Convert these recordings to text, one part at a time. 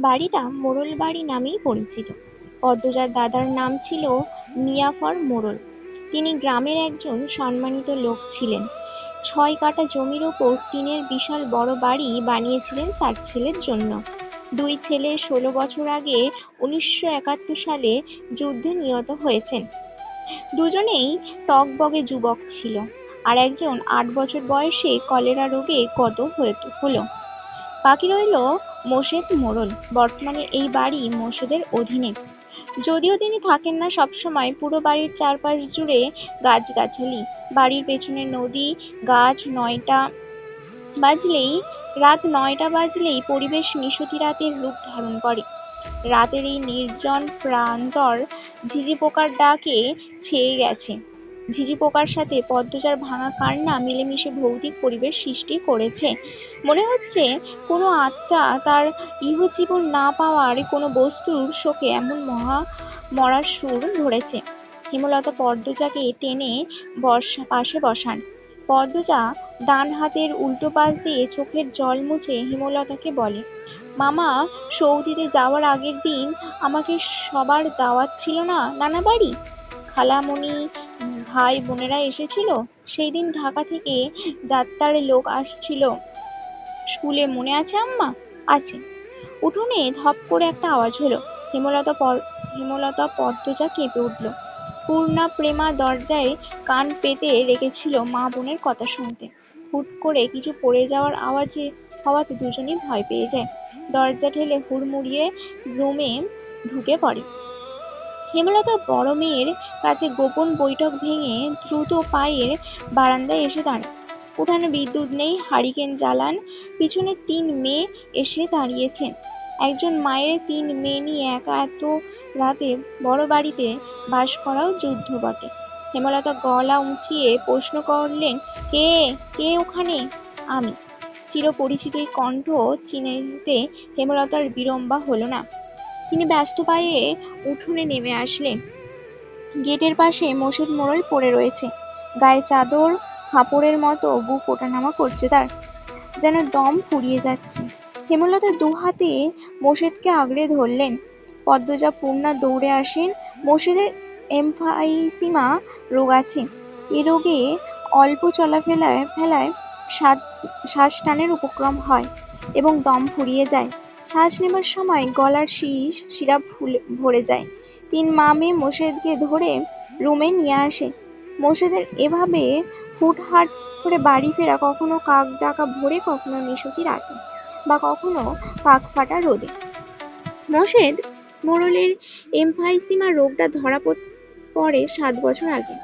বাড়িটা মোড়ল বাড়ি নামেই পরিচিত। পদ্মজার দাদার নাম ছিল মিয়াফর মোড়ল। তিনি গ্রামের একজন সম্মানিত লোক ছিলেন। ৬ কাঠা জমির ওপর টিনের বিশাল বড় বাড়ি বানিয়েছিলেন ৪ ছেলের জন্য। ২ ছেলে ১৬ বছর আগে ১৯৭১ সালে যুদ্ধে নিহত হয়েছেন। দুজনেই টগবগে যুবক ছিল, আর একজন ৮ বছর বয়সে কলেরা রোগে গত হলো। বাকি রইল মোশেদ মোড়ল। বর্তমানে এই বাড়ি মোশেদের অধীনে, যদিও তিনি থাকেন না সবসময়। পুরো বাড়ির চারপাশ জুড়ে গাছগাছালি, বাড়ির পেছনে নদী। গাছ ৯টা বাজলেই রাত ৯টা বাজলেই পরিবেশ নিশতি রাতের রূপ ধারণ করে। রাতের এই নির্জন প্রান্তর ঝিঝি পোকার ডাকে ছেয়ে গেছে। ঝিঝি পোকার সাথে পদ্মজার ভাঙা কান্না মিলেমিশে ভৌতিক পরিবেশ সৃষ্টি করেছে। মনে হচ্ছে কোনো আত্মা তার ইহজীবন না পাওয়ার কোনো বস্তুর শোকে এমন মরার সুর ধরেছে। হেমলতা পদ্মজাকে টেনে পাশে বসান। পদ্মজা ডান হাতের উল্টো পাশ দিয়ে চোখের জল মুছে হেমলতাকে বলে, মামা, সৌদিতে যাওয়ার আগের দিন আমাকে সবার দাওয়াত ছিল না নানা বাড়ি? খালামণি, ভাই বোনেরা এসেছিল। সেই দিন ঢাকা থেকে যাত্রার লোক আসছিল স্কুলে, মনে আছে আম্মা? আছে। উঠোনে ধপ করে একটা আওয়াজ হলো। হেমলতা পদ্মজা কেঁপে উঠল। পূর্ণা প্রেমা দরজায় কান পেতে রেখেছিল মা বোনের কথা শুনতে। হুট করে কিছু পড়ে যাওয়ার আওয়াজে হওয়াতে দুজনেই ভয় পেয়ে যায়। দরজা ঠেলে হুড়মুড়িয়ে রুমে ঢুকে পড়ে। হেমলতা বড় মেয়ের কাছে গোপন বৈঠক ভেঙে দ্রুত পায়ের বারান্দায় এসে দাঁড়ায়। উঠানে বিদ্যুৎ নেই, হারিকেন জ্বালান। পিছনে ৩ মেয়ে এসে দাঁড়িয়েছেন। একজন মায়ের ৩ মেয়ে নিয়ে একা এত রাতে বড় বাড়িতে বাস করাও যুদ্ধ বটে। হেমলতা গলা উঁচিয়ে প্রশ্ন করলেন, কে কে ওখানে? আমি। চিরপরিচিত এই কণ্ঠ চিনতে হেমলতার বিড়ম্বনা হলো না। তিনি ব্যস্ত পায়ে উঠোনে নেমে আসলেন। গেটের পাশে মোশেদ মোড়ল পড়ে রয়েছে। গায়ে চাদর, হাঁপড়ের মতো বুক ওঠানামা করছে তার, যেন দম ফুরিয়ে যাচ্ছে। হেমলতা ২ হাতে মোশেদকে আগলে ধরলেন। পদ্মজা, পূর্ণা দৌড়ে আসেন। মোশেদের এমফাইসিমা রোগ আছে। এ রোগে অল্প চলাফেলায় শ্বাস টানের উপক্রম হয় এবং দম ফুরিয়ে যায়। শ্বাস নেবার সময় গলার শিরা ভরে যায়। ৩ মা মেয়ে মোশেদকে ধরে রুমে নিয়ে আসে। মোশেদের এভাবে হুটহাট করে বাড়ি ফেরা কখনো কাক ডাকা ভোরে, কখনো নিশতি রাতে, বা কখনো কাক ফাটা রোদে। মোশেদ মোড়লের এমফাইসিমা রোগটা ধরা পড়ে ৭ বছর আগে।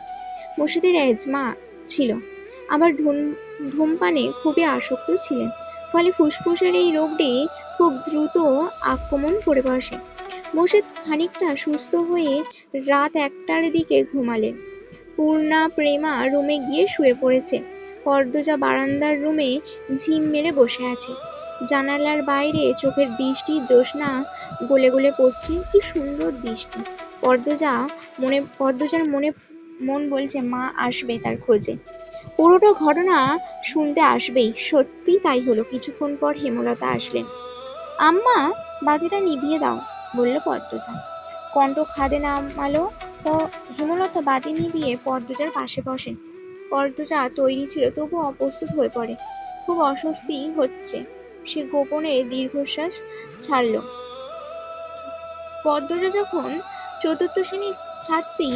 মোশেদের অ্যাজমা ছিল, আবার ধূমপানে খুবই আসক্ত ছিলেন। ফলে ফুসফুসের এই রোগটি খুব দ্রুত আক্রমণ করে বসে। মোশেদ খানিকটা সুস্থ হয়ে রাত ১টার দিকে ঘুমালেন। পূর্ণা প্রেমা রুমে গিয়ে শুয়ে পড়েছে। পদ্মজা বারান্দার রুমে ঝিম মেরে বসে আছে। জানালার বাইরে চোখের দৃষ্টি জ্যোৎস্না গলে গলে পড়ছে। কি সুন্দর দৃষ্টি! পদ্মজার মন বলছে মা আসবে তার খোঁজে, পুরোটা ঘটনা শুনতে আসবেই। সত্যি তাই হলো। কিছুক্ষণ পর হেমলতা আসলেন। আম্মা, বাতিটা নিভিয়ে দাও, বলল পদ্মজা। কণ্ঠ খাদে নামালো। হেমলতা বাতি নিভিয়ে পদ্মজার পাশে বসেন। পদ্মজা তৈরি ছিল, তবু অপ্রস্তুত হয়ে পড়ে। খুব অস্বস্তি হচ্ছে। সে গোপনে দীর্ঘশ্বাস ছাড়ল। পদ্মজা যখন ৪র্থ শ্রেণীর ছাত্রী,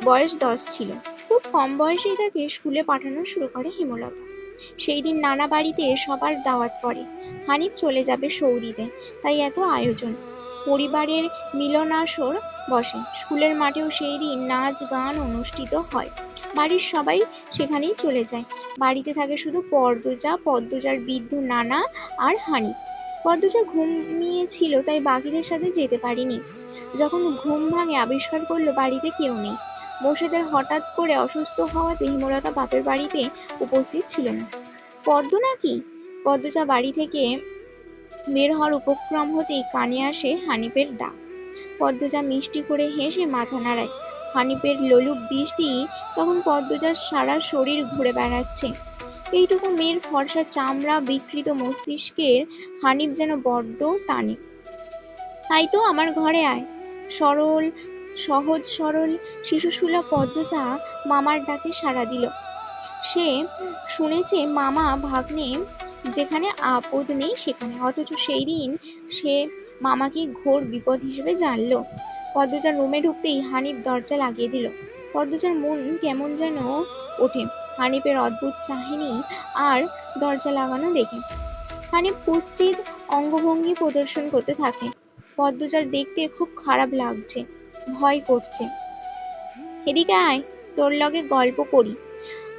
বয়স ১০ ছিল। খুব কম বয়সেই তাকে স্কুলে পাঠানো শুরু করে হেমলতা। সেই দিন নানা বাড়িতে সবার দাওয়াত পড়ে। হানিফ চলে যাবে সৌদিতে, তাই এত আয়োজন। পরিবারের মিলনাসর বসে। স্কুলের মাঠেও সেই দিন নাচ গান অনুষ্ঠিত হয়। বাড়ির সবাই সেখানেই চলে যায়। বাড়িতে থাকে শুধু পদ্মজা, পদ্মজার বৃদ্ধ নানা আর হানিফ। পদ্মজা ঘুমিয়েছিল, তাই বাকিদের সাথে যেতে পারেনি। যখন ঘুম ভাঙে আবিষ্কার করলো বাড়িতে কেউ নেই। মোশেদের হঠাৎ করে অসুস্থ হওয়াতে হেমলতা বাপের বাড়িতে উপস্থিত ছিল না। পদ্ম নাকি? পদ্মজা বাড়ি থেকে বের হওয়ার উপক্রম হতেই কানে আসে হানিফের ডাক। পদ্মজা মিষ্টি করে হেসে মাথা নাড়ায়। হানিফের লোলুপ দৃষ্টি তখন পদ্মজার সারা শরীর ঘুরে বেড়াচ্ছে। এইটুকু মেয়ের ফর্সা চামড়া বিকৃত মস্তিষ্কের হানিফ যেন বড্ড টানে। তাই তো আমার ঘরে আয়। সরল সহজ সরল শিশুসুলভ পদ্মজা মামার ডাকে সাড়া দিল। সে শুনেছে মামা ভাগ্নে যেখানে আপদ নেই সেখানে, অথচ সেই দিন সে মামাকে ঘোর বিপদ হিসেবে জানলো। পদ্মজার রুমে ঢুকতেই হানিফ দরজা লাগিয়ে দিল। পদ্মজার মন কেমন যেন ওঠে হানিফের অদ্ভুত চাহিনি আর দরজা লাগানো দেখে। হানিফ কুৎসিত অঙ্গভঙ্গি প্রদর্শন করতে থাকে। পদ্মজার দেখতে খুব খারাপ লাগছে, ভয় করছে। এদিকে আয়, তোর লগে গল্প করি।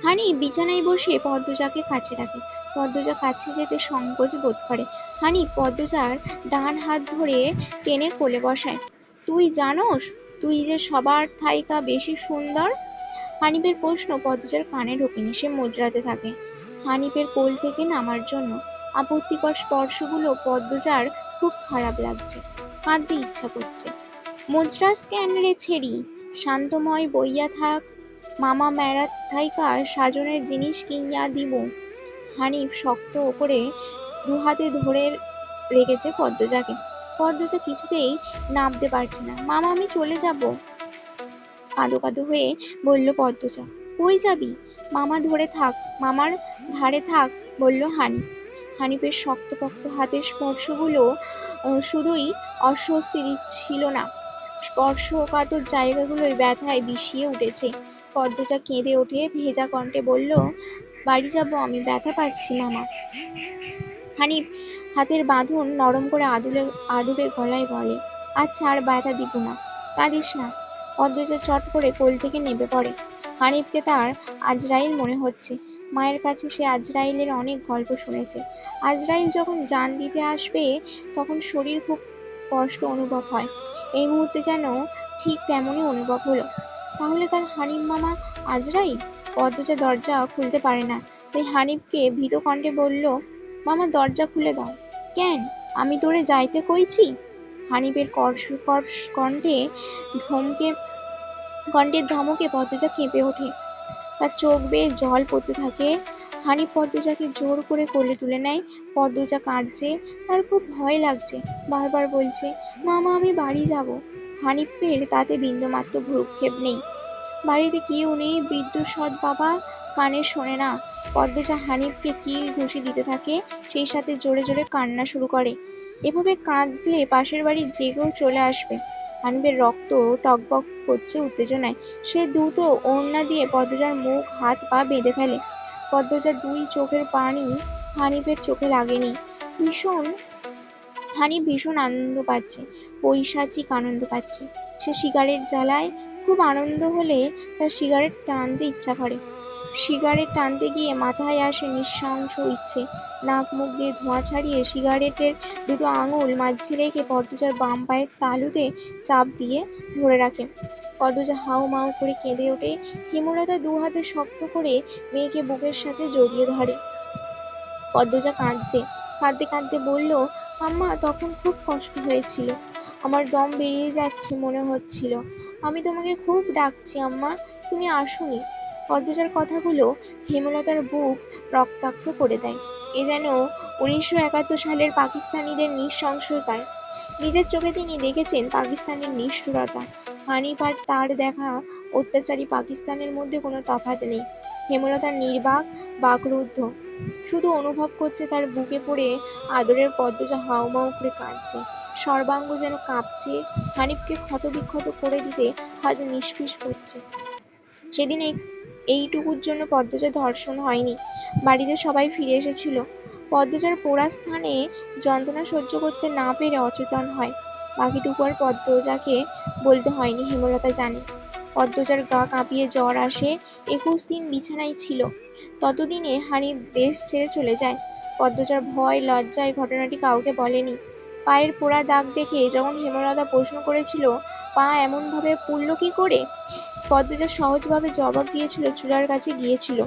হানিফ বিছানায় বসে পদ্মজাকে কাছে রাখে। পদ্মজা কাছে যেতে সংকোচ বোধ করে। হানিফ পদ্মজার ডান হাত ধরে টেনে কোলে বসায়। তুই জানোস তুই যে সবার থাইকা বেশি সুন্দর? হানিফের প্রশ্ন পদ্মজার কানে ঢোকেনি। সে মুচড়াতে থাকে হানিফের কোল থেকে নামার জন্য। আপত্তিকর স্পর্শগুলো পদ্মজার খুব খারাপ লাগছে, কাঁদতে ইচ্ছা করছে। মুচড়াস কেন রে ছেড়ি, শান্তময় বইয়া থাক, মামা মেরাত থাইকা সাজনের জিনিস কিনিয়া দিব। হানিফ শক্ত করে দুহাতে ধরে রেখেছে পদ্মজাকে। পদ্মজা কিছুতেই নামতে পারছে না। মামা আমি চলে যাব, কাঁদো কাঁদো হয়ে বলল পদ্মজা। কই যাবি? মামা ধরে থাক, মামার ধারে থাক, বলল হানিফ। হানিফের শক্তপোক্ত হাতের স্পর্শগুলো শুধুই অস্বস্তি দিচ্ছিল না, স্পর্শকাতর জায়গাগুলোয় ব্যথায় বিষিয়ে উঠেছে। পদ্মজা কেঁদে ওঠে, ভেজা কণ্ঠে বলল, বাড়ি যাব আমি, ব্যথা পাচ্ছি মামা। হানিফ হাতের বাঁধন নরম করে আদুরে আদুরে গলায় বলে, আচ্ছা আর ব্যথা দিব না, কাঁদিস না। পদ্মজা চট করে কোল থেকে নেমে পড়ে। হানিফকে তার আজরাইল মনে হচ্ছে। মায়ের কাছে সে আজরাইলের অনেক গল্প শুনেছে। আজরাইল যখন জান দিতে আসবে তখন শরীর খুব কষ্ট অনুভব হয়। এই মুহূর্তে যেন ঠিক তেমনই অনুভব হলো। তাহলে তার হানিফ মামা আজরাইল? পদ্মজা দরজা খুলতে পারে না, তাই হানিফকে ভীত কণ্ঠে বলল, মামা দরজা খুলে দাও। কেন, আমি তোরে যাইতে কইছি? হানিফের কর্কশ কণ্ঠের ধমকে পদ্মজা কেঁপে ওঠে। তার চোখ বেয়ে জল পড়তে থাকে। হানিফ পদ্মজাকে জোর করে কোলে তুলে নেয়। পদ্মজা কাঁদছে, তার খুব ভয় লাগছে, বারবার বলছে, মামা আমি বাড়ি যাব। হানিফের তাতে বিন্দুমাত্র ভ্রুক্ষেপ নেই। বাড়িতে কেউ নেই, বিদ্যুৎ সৎ বাবা কানে শোনে না। পদ্মজা হানিফকে কিল ঘুষি দিতে থাকে, সেই সাথে জোরে জোরে কান্না শুরু করে। এভাবে কাঁদলে পাশের বাড়ির জেগেও চলে আসবে। হানিফের রক্ত টকবক করছে উত্তেজনায়। সে দ্রুত ওড়না দিয়ে পদ্মজার মুখ হাত পা বেঁধে ফেলে। পদ্মজার দুই চোখের পানি হানিফের চোখে লাগেনি। হানিফ ভীষণ আনন্দ পাচ্ছে, পৈশাচিক আনন্দ পাচ্ছে। সে সিগারেট জ্বালায়, খুব আনন্দ হলে তার সিগারেট টানতে ইচ্ছা করে। সিগারেট টানতে গিয়ে মাথায় আসে নিঃশংস ইচ্ছে। নাক মুখ দিয়ে ধোঁয়া ছাড়িয়ে সিগারেটের দুটো আঙুল মাঝে রেখে পদ্মজার বাম পায়ের তালুতে চাপ দিয়ে ধরে রাখে। পদ্মজা হাউ মাউ করে কেঁদে ওঠে। হেমলতা দু হাতে শক্ত করে মেয়েকে বুকের সাথে জড়িয়ে ধরে। পদ্মজা কাঁদছে, কাঁদতে কাঁদতে বলল, আম্মা তখন খুব কষ্ট হয়েছিল, আমার দম বেরিয়ে যাচ্ছে মনে হচ্ছিল, আমি তোমাকে খুব ডাকছি আম্মা, তুমি আসোনি। পদ্মজার কথাগুলো হেমলতার বুক রক্তাক্ত করে দেয়। এ যেন 1971 সালের পাকিস্তানিদের নৃশংসতায়। নিজের চোখে তিনি দেখেছেন পাকিস্তানের নিষ্ঠুরতা। হানিফ আর তার দেখা অত্যাচারী পাকিস্তানের মধ্যে কোনো তফাৎ নেই। হেমলতার নির্বাক, বাকরুদ্ধ, শুধু অনুভব করছে তার বুকে পড়ে আদরের পদ্মজা হাউমাউ করে কাঁদছে, সর্বাঙ্গ যেন কাঁপছে, হানিফকে ক্ষতবিক্ষত করে দিতে হাত নিষ্পিস করছে। সেদিন এইটুকুর জন্য পদ্মজার ধর্ষণ হয়নি। বাড়িতে সবাই ফিরে এসেছিল। পদ্মজার পোড়া স্থানে যন্ত্রণা সহ্য করতে না পেরে অচেতন হয়। বাকিটুকু আর পদ্মজাকে বলতে হয়নি, হেমলতা জানে। পদ্মজার গা কাঁপিয়ে জ্বর আসে। 21 দিন বিছানায় ছিল। ততদিনে হানিফ দেশ ছেড়ে চলে যায়। পদ্মজার ভয় লজ্জায় ঘটনাটি কাউকে বলেনি। পায়ের পোড়া দাগ দেখে যখন হেমলতা প্রশ্ন করেছিল, পা এমনভাবে পুড়ল কি করে, পদ্মজা সহজভাবে জবাব দিয়েছিল, চুলার কাছে গিয়েছিল,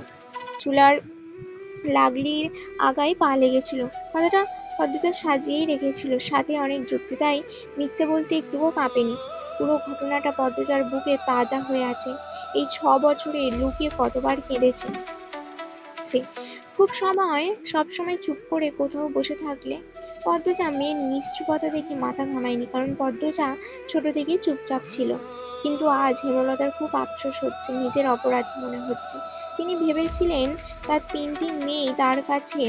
চুলার লাগলির আগায় পা লেগেছিল। কথাটা পদ্মজা সাজিয়েই রেখেছিল, সাথে অনেক যুক্তি, তাই মিথ্যে বলতে একটুও কাঁপেনি। পুরো ঘটনাটা পদ্মজার বুকে তাজা হয়ে আছে। এই 6 বছরে লুকিয়ে কতবার কেঁদেছে। সবসময় চুপ করে কোথাও বসে থাকলে পদ্মজা মেয়ের নিশ্চুপতা দেখে মাথা ঘামায়নি, কারণ পদ্মজা ছোট থেকেই চুপচাপ ছিল। কিন্তু আজ হেমলতার খুব আফসোস হচ্ছে, নিজের অপরাধী মনে হচ্ছে। তিনি ভেবেছিলেন তার তিনটি মেয়ে তার কাছে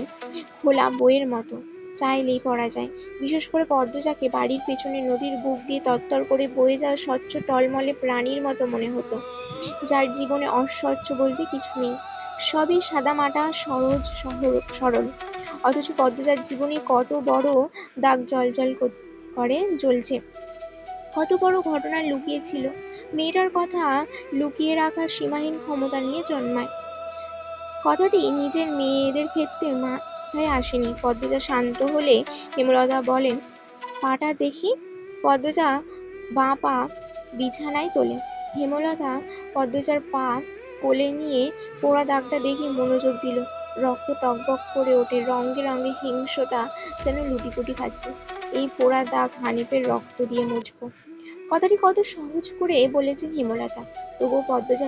খোলা বইয়ের মতো, চাইলেই পড়া যায়। বিশেষ করে পদ্মজাকে বাড়ির পেছনে নদীর বুক দিয়ে তত্তর করে বয়ে যাওয়া স্বচ্ছ টলমলে প্রাণীর মতো মনে হতো, যার জীবনে অস্বচ্ছ বলতে কিছু নেই, সবই সাদামাটা সরল। অথচ পদ্মজার জীবনে কত বড় দাগ জ্বলজ্বল করে জ্বলছে, কত বড় ঘটনা লুকিয়ে ছিল। মেয়েটার কথা লুকিয়ে রাখার সীমাহীন ক্ষমতা নিয়ে জন্মায়। কথাটি নিজের মেয়েদের ক্ষেত্রে মাথায় আসেনি। পদ্মজা শান্ত হলে হেমলতা বলেন, পাটা দেখি। পদ্মজা বাঁ পা বিছানায় তোলে। হেমলতা পদ্মজার পা কোলে নিয়ে পোড়া দাগটা দেখে মনোযোগ দিল। রক্ত টগবগ করে ওঠে, রঙে রঙে হিংস্রতা যেন লুটিপুটি খাচ্ছে। এই পোড়া দাগ হানিফের রক্ত দিয়ে মুছবো। কথাটি কত সহজ করে বলেছেন হেমলতা, তবুও পদ্মজা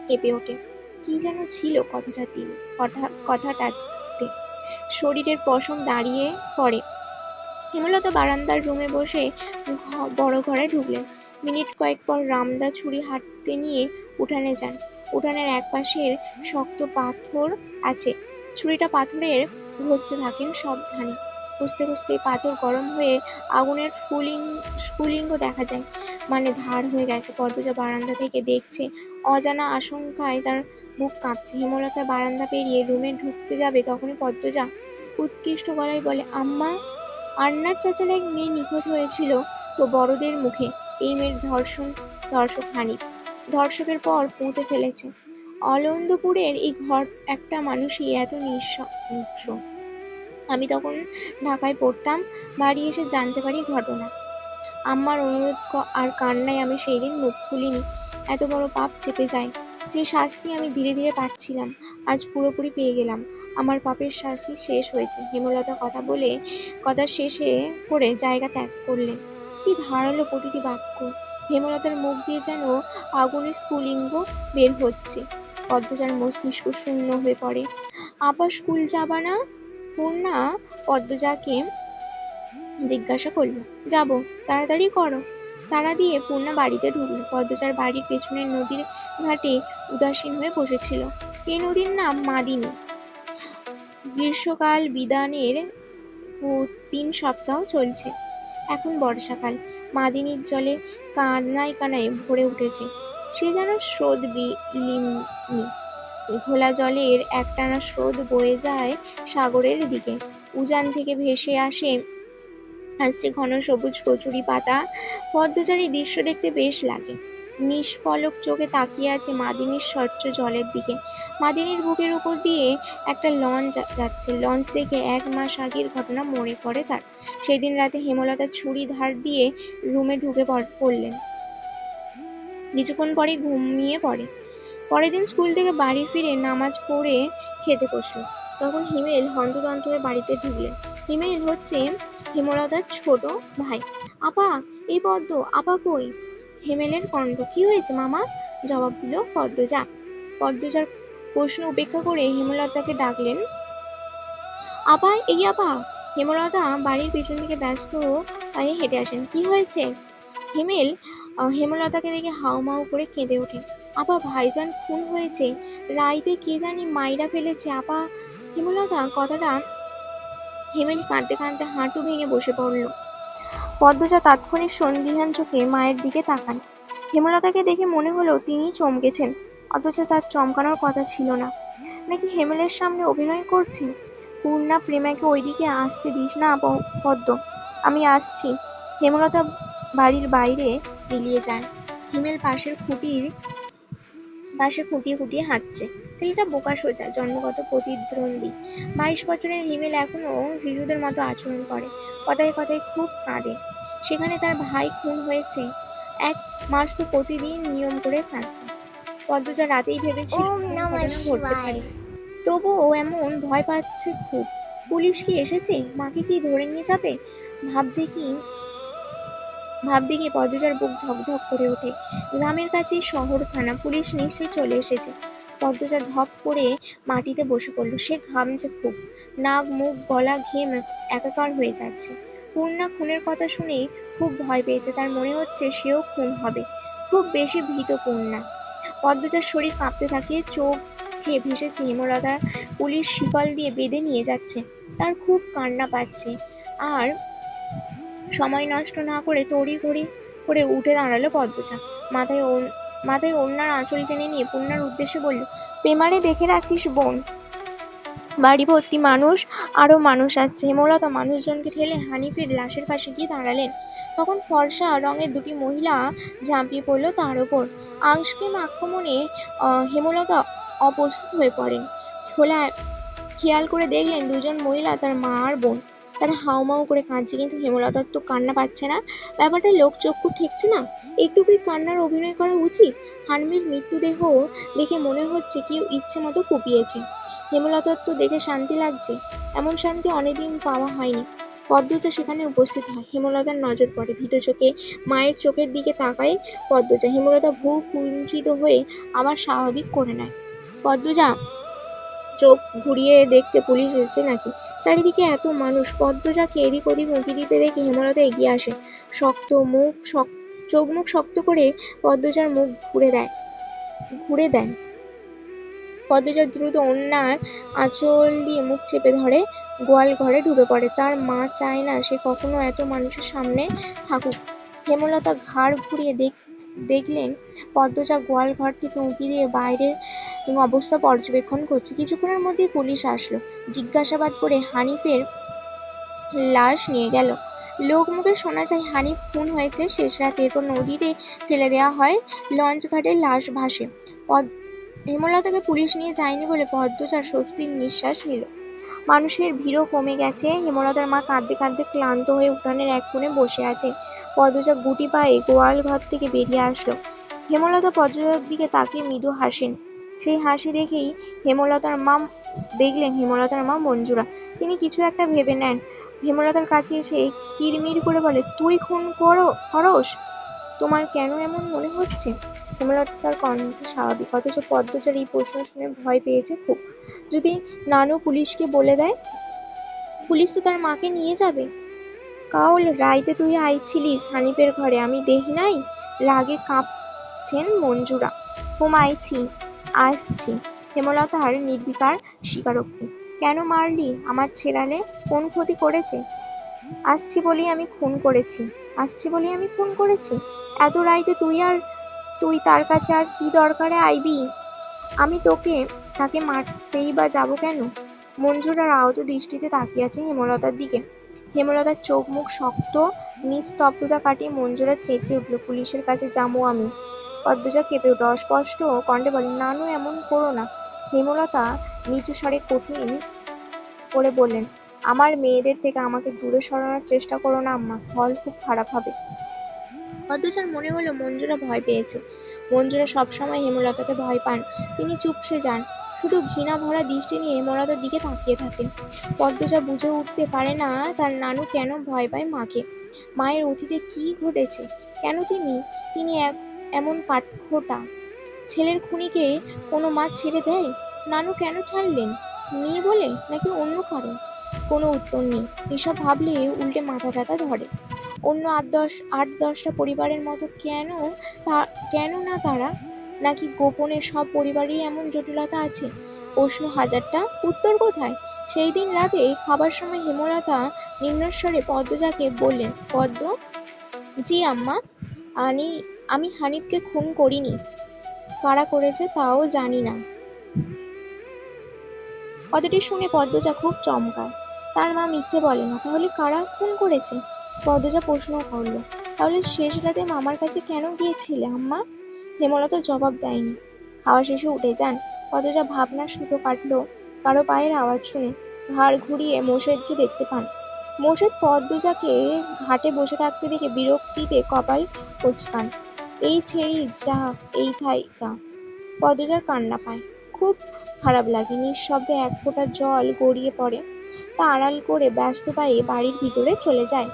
কেঁপে ওঠে। কি যেন ছিল কথাটাতে। শরীরের পশম দাঁড়িয়ে পড়ে। হেমলতা বারান্দার রুমে বসে বড় ঘরে ঢুকলেন। মিনিট কয়েক পর রামদা ছুরি হাতে নিয়ে উঠানে যান। উঠানের একপাশের শক্ত পাথর আছে, ছুরিটা পাথরের ঘষতে থাকেন সাবধানে। ঘষতে ঘষতে পাথর গরম হয়ে আগুনের স্ফুলিঙ্গ দেখা যায়, মানে ধার হয়ে গেছে। পদ্মজা বারান্দা থেকে দেখছে, অজানা আশঙ্কায় তার বুক কাঁপছে। হেমলতা বারান্দা পেরিয়ে রুমে ঢুকতে যাবে, তখনই পদ্মজা উৎকৃষ্ট গলায় বলে, আম্মা, আন্নার চাচার এক মেয়ে নিখোঁজ হয়েছিল তো বড়দের মুখে। এই মেয়ের ধর্ষক হানিফ। ধর্ষকের পর পুঁতে ফেলেছে। অলন্দপুরের এই ঘর একটা মানুষই এত নৃশংস। আমি তখন ঢাকায় পড়তাম, বাড়ি এসে জানতে পারি ঘটনা। আম্মার অনুরোধ আর কান্নায় আমি সেই দিন মুখ খুলিনি। এত বড় পাপ চেপে যায়, সেই শাস্তি আমি ধীরে ধীরে পাচ্ছিলাম, আজ পুরোপুরি পেয়ে গেলাম। আমার পাপের শাস্তি শেষ হয়েছে। হেমলতা কথা শেষে করে জায়গা ত্যাগ করলেন। কি ধারালো প্রতিটি বাক্য! হেমলতার মুখ দিয়ে যেন আগুনের স্ফুলিঙ্গ বের হচ্ছে। পদ্মজার মস্তিষ্ক শূন্য হয়ে পড়ে। আপা স্কুল যাবা না? পূর্ণা পদ্মজাকে জিজ্ঞাসা করল। যাবো, তাড়াতাড়ি করো। তাড়া দিয়ে পূর্ণা বাড়িতে ঢুকল। পদ্মজার বাড়ির পেছনের নদীর ঘাটে উদাসীন হয়ে বসেছিল। এই নদীর নাম মাদিনী। গ্রীষ্মকাল বিদানের ৩ সপ্তাহ চলছে। এখন বর্ষাকাল। মাদিনীর জলে কানায় কানায় ভরে উঠেছে। সে যেন স্রোত বিলীনি। ঘোলা জলের একটানা স্রোত বয়ে যায় সাগরের দিকে। উজান থেকে ভেসে আসছে ঘন সবুজ কচুরি পাতা। পদ্মজার এই দৃশ্য দেখতে বেশ লাগে। নিষ্পলক চোখে তাকিয়ে আছে মাদিনীর স্বচ্ছ জলের দিকে। মাদিনীর বুকের উপর দিয়ে একটা লঞ্চ যাচ্ছে। লঞ্চ দেখে ১ মাস আগের ঘটনা মনে পড়ে তার। সেদিন রাতে হেমলতা ছুরি ধার দিয়ে রুমে ঢুকে পড়লেন। কিছুক্ষণ পরে ঘুমিয়ে পড়ে। পরের দিন স্কুল থেকে বাড়ি ফিরে নামাজ পড়ে খেতে বসল। তখন হিমেল হন্তদন্ত হয়ে বাড়িতে ঢুকলেন। হিমেল হচ্ছে হেমলতার ছোট ভাই। আপা, এই পদ্ম, আপা কই? হেমেলের কণ্ঠ। কি হয়েছে মামা? জবাব দিল পদ্মজা। পদ্মজার প্রশ্ন উপেক্ষা করে হেমলতাকে ডাকলেন, আপা, এই আপা। হেমলতা বাড়ির পেছন থেকে ব্যস্ত পায়ে হেঁটে আসেন। কি হয়েছে? হিমেল হেমলতাকে দেখে হাউমাউ করে কেঁদে ওঠে। আপা, ভাইজান খুন হয়েছে, রাইতে কে জানি মাইরা ফেলেছে আপা। হেমলতা কথাটা হিমেল কাঁদতে কাঁদতে হাঁটু ভেঙে বসে পড়ল। পদ্মজা তাৎক্ষণিক সন্দিহান চোখে মায়ের দিকে তাকান। হেমলতাকে দেখে মনে হলো তিনিই চমকেছেন, অথচ তার চমকানোর কথা ছিল না। নাকি হেমেলের সামনে অভিনয় করছে? পূর্ণা, প্রেমাকে ওইদিকে আসতে দিস না পদ্ম, আমি আসছি। হেমলতা বাড়ির বাইরে মিলিয়ে যায়। হিমেল পাশে খুঁটিয়ে খুঁটিয়ে হাঁটছে। ছেলেটা বোকা সোজা, জন্মগত প্রতিদ্বন্দ্বী। ২২ বছরের হিমেল এখনো শিশুদের মতো আচরণ করে, কথায় কথায় খুব কাঁদে। সেখানে তার ভাই খুন হয়েছে, ১ মাস তো প্রতিদিন নিয়ম করে কাঁদত। পদ্মজা রাতেই ভেবেছিল ঘটনা ঘটতে পারে, তবুও ও এমন ভয় পাচ্ছে খুব। পুলিশ কি এসেছে? মাকে কি ধরে নিয়ে যাবে? ভাবতে গিয়ে পদ্মজার বুক ধকধক করে ওঠে। গ্রামের কাছেই শহর থানা, পুলিশ নিশ্চয়ই চলে এসেছে। পদ্মজা ধপ করে মাটিতে বসে পড়ল। সে ঘামছে খুব, নাক মুখ গলা ঘেমে একাকার হয়ে যাচ্ছে। পূর্ণা খুনের কথা শুনে খুব ভয় পেয়েছে, তার মনে হচ্ছে সেও খুন হবে। খুব বেশি ভীত পূর্ণা। পদ্মজার শরীর কাঁপতে থাকে, চোখে ভেসেছে হেমলতা পুলিশ শিকল দিয়ে বেঁধে নিয়ে যাচ্ছে। তার খুব কান্না পাচ্ছে। আর সময় নষ্ট না করে তড়িঘড়ি করে উঠে দাঁড়ালো পদ্মজা। মাথায় ওড়নার আঁচল টেনে নিয়ে পূর্ণার উদ্দেশ্যে বলল, পেমারে দেখে রাখিস বোন, বাড়ি ভর্তি মানুষ, আরো মানুষ আসছে। হেমলতা মানুষজনকে ঠেলে হানিফের লাশের পাশে গিয়ে দাঁড়ালেন। তখন ফর্সা রঙের দুটি মহিলা ঝাঁপিয়ে পড়ল তার ওপর। আংশিক আক্রমণে হেমলতা অপ্রস্তুত হয়ে পড়েন। খেয়াল করে দেখলেন দুজন মহিলা তার মা আর বোন। তারা হাউমাউ করে কাঁদছে, কিন্তু হেমলতার তো কান্না পাচ্ছে না। ব্যাপারটা লোকচক্ষু ঠেকছে না। একটুকুই কান্নার অভিনয় করা উচিত। হানমির মৃত্যুদেহ দেখে মনে হচ্ছে কেউ ইচ্ছে মতো কুপিয়েছে। হেমলতার তো দেখে শান্তি লাগছে, এমন শান্তি অনেকদিন পাওয়া হয়নি। পদ্মজা সেখানে উপস্থিত হয়। হেমলতার নজর পড়ে, ভীত চোখে মায়ের চোখের দিকে তাকায় পদ্মজা। হেমলতা ভ্রু কুঞ্চিত হয়ে আবার স্বাভাবিক করে নেয়। পদ্মজা চোখ ঘুরিয়ে দেখছে পুলিশ এসেছে নাকি। চারিদিকে এত মানুষ। পদ্মজাকে এদিক ওদিক উঁকি দিতে দেখে হেমলতা এগিয়ে আসে। চোখ মুখ শক্ত করে পদ্মজার মুখ ঘুরে দেন। পদ্মজা দ্রুত ওড়নার আঁচল দিয়ে মুখ চেপে ধরে গোয়াল ঘরে ঢুকে পড়ে। তার মা চায় না সে কখনো এত মানুষের সামনে থাকুক। হেমলতা ঘাড় ঘুরিয়ে দেখলেন পদ্মজা গোয়াল ঘর থেকে উঁকি দিয়ে বাইরের অবস্থা পর্যবেক্ষণ করছে। কিছুক্ষণের মধ্যেই পুলিশ আসলো। জিজ্ঞাসাবাদ করে হানিফের লাশ নিয়ে গেল। লোক মুখে শোনা যায় হানিফ খুন হয়েছে শেষ রাতে, এরপর নদীতে ফেলে দেওয়া হয়। লঞ্চ ঘাটে লাশ ভাসে। হেমলতাকে পুলিশ নিয়ে যায়নি বলে পদ্মজার স্বস্তির নিঃশ্বাস নিল। মানুষের ভিড়ও কমে গেছে। হেমলতার মা কাঁদতে কাঁদতে ক্লান্ত হয়ে উঠানের এক কোণে বসে আছে। পদ্মজা গুটি পায়ে গোয়াল ঘর থেকে বেরিয়ে আসলো। হেমলতা পদ্মজার দিকে তাকিয়ে মৃদু হাসেন। সেই হাসি দেখেই দেখলেন হেমলতার মা মঞ্জুরা। তিনি কিছু একটা ভেবে নেন। হেমলতার কাছে এসে কিরমির করে বলে, তুই খুন করস? তোমার কেন এমন মনে হচ্ছে? হেমলতার কণ্ঠ স্বাভাবিক, অথচ পদ্মজার এই প্রশ্ন শুনে ভয় পেয়েছে খুব। যদি নানু পুলিশকে বলে দেয়? পুলিশ তো তার মাকে নিয়ে যাবে। কাল রাইতে তুই আইছিলিস হানিফের ঘরে, আমি দেখি নাই? রাগে কাঁপছেন মঞ্জুরা। আসছি। হেমলতার নির্বিকার স্বীকারোক্তি। কেন মারলি আমার ছেড়ালে? কোন ক্ষতি করেছে? আসছি বলেই আমি খুন করেছি। এত রাইতে তুই তার কাছে আর কি দরকারে আইবি? আমি তাকে মারতেই বা যাবো কেন? মঞ্জুরার আহত দৃষ্টিতে তাকিয়ে আছে হেমলতার দিকে। হেমলতার চোখ মুখ শক্ত। নিস্তব্ধতা কাটিয়ে মঞ্জুরা চেঁচিয়ে উঠল, পুলিশের কাছে যাবো আমি। পদ্মজা কেঁপে উঠল, অস্পষ্ট কণ্ঠে বলে, নানু এমন করো না। হেমলতা নিচু স্বরে কঠিন করে বললেন, আমার মেয়েদের থেকে আমাকে দূরে সরানোর চেষ্টা করো না আম্মা, ফল খুব খারাপ হবে। পদ্মজার মনে হলো মঞ্জুরা ভয় পেয়েছে। মঞ্জুরা সবসময় হেমলতাকে ভয় পান। তিনি চুপসে যান, শুধু ঘৃণা ভরা দৃষ্টি নিয়ে হেমলতার দিকে তাকিয়ে থাকেন। পদ্মজা বুঝে উঠতে পারে না তার নানু কেন ভয় পায় মাকে। মায়ের অতীতে কি ঘটেছে? কেন তিনি এমন কাঠখোট্টা? ছেলের খুনিকে কোনো মা ছেড়ে দেয়? নানু কেন ছাড়লেন? মেয়ে বলে নাকি অন্য কারণ? কোনো উত্তর নেই। এসব ভাবলে উল্টে মাথা ব্যথা ধরে। অন্য আট দশটা পরিবারের মতো কেন না তারা? নাকি গোপনে সব পরিবারেই এমন জটিলতা আছে? প্রশ্ন হাজারটা, উত্তর কোথায়? সেই দিন রাতে খাবার সময় হেমলতা নিম্নস্বরে পদ্মজাকে বললেন, পদ্ম। জি আম্মা। আমি হানিফকে খুন করিনি। কারা করেছে তাও জানি না। কথাটি শুনে পদ্মজা খুব চমকায়। তার মা মিথ্যে বলে না, তাহলে কারা খুন করেছে? পদ্মজা প্রশ্ন করল, তাহলে শেষ রাতে মামার কাছে কেন গিয়েছিলে আম্মা? হেমলতা জবাব দেয়নি। খাওয়া শেষে উঠে যান। পদ্মজা ভাবনার সুতো কাটল। কারো পায়ের আওয়াজ শুনে ঘাড় ঘুরিয়ে মোর্শেদকে দেখতে পান। মোর্শেদ পদ্মজাকে ঘাটে বসে থাকতে দেখে বিরক্তিতে কপাল কুঁচকান। এই ছেড়ি যা, এই থাইকা। পদ্মজার কান্না পায়। খুব খারাপ লাগে। নিঃশব্দে এক ফোঁটা জল গড়িয়ে পড়ে। তা আড়াল করে ব্যস্ত পায়ে বাড়ির ভিতরে চলে যায়।